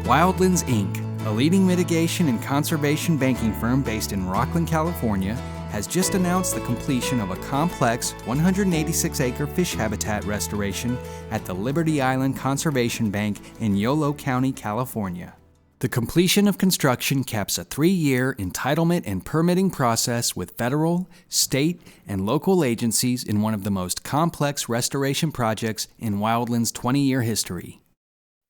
Wildlands, Inc., a leading mitigation and conservation banking firm based in Rocklin, California, has just announced the completion of a complex 186-acre fish habitat restoration at the Liberty Island Conservation Bank in Yolo County, California. The completion of construction caps a 3-year entitlement and permitting process with federal, state, and local agencies in one of the most complex restoration projects in Wildlands' 20-year history.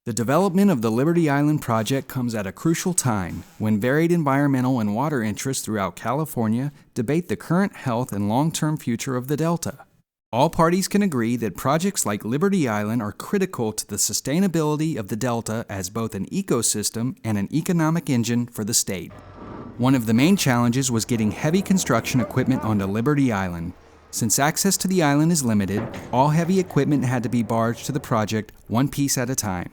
The development of the Liberty Island project comes at a crucial time when varied environmental and water interests throughout California debate the current health and long-term future of the Delta. All parties can agree that projects like Liberty Island are critical to the sustainability of the Delta as both an ecosystem and an economic engine for the state. One of the main challenges was getting heavy construction equipment onto Liberty Island. Since access to the island is limited, all heavy equipment had to be barged to the project one piece at a time.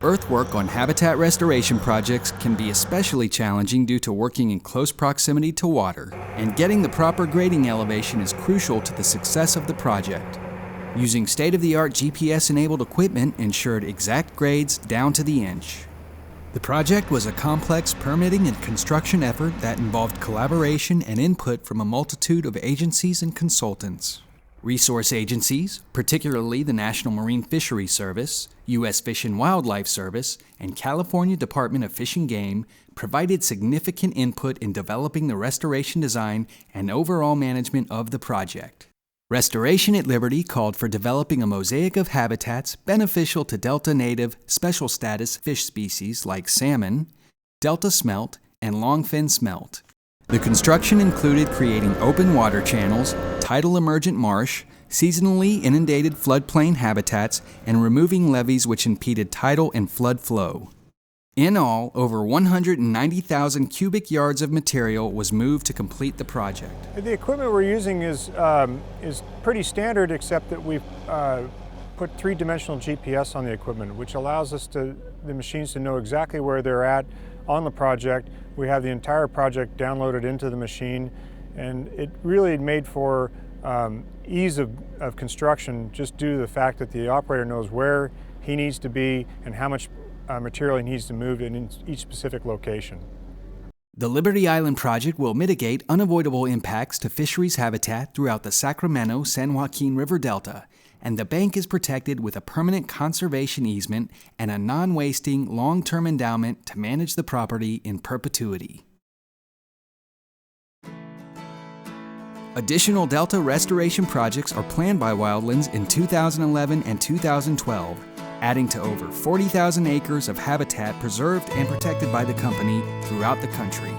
Earthwork on habitat restoration projects can be especially challenging due to working in close proximity to water, and getting the proper grading elevation is crucial to the success of the project. Using state-of-the-art GPS-enabled equipment ensured exact grades down to the inch. The project was a complex permitting and construction effort that involved collaboration and input from a multitude of agencies and consultants. Resource agencies, particularly the National Marine Fisheries Service, U.S. Fish and Wildlife Service, and California Department of Fish and Game, provided significant input in developing the restoration design and overall management of the project. Restoration at Liberty called for developing a mosaic of habitats beneficial to Delta native special status fish species like salmon, Delta smelt, and longfin smelt. The construction included creating open water channels, tidal emergent marsh, seasonally inundated floodplain habitats, and removing levees which impeded tidal and flood flow. In all, over 190,000 cubic yards of material was moved to complete the project. The equipment we're using is pretty standard, except that we've put 3-dimensional GPS on the equipment, which allows the machines to know exactly where they're at on the project. We have the entire project downloaded into the machine, and it really made for ease of construction just due to the fact that the operator knows where he needs to be and how much material he needs to move in each specific location. The Liberty Island project will mitigate unavoidable impacts to fisheries habitat throughout the Sacramento-San Joaquin River Delta, and the bank is protected with a permanent conservation easement and a non-wasting long-term endowment to manage the property in perpetuity. Additional Delta restoration projects are planned by Wildlands in 2011 and 2012, adding to over 40,000 acres of habitat preserved and protected by the company throughout the country.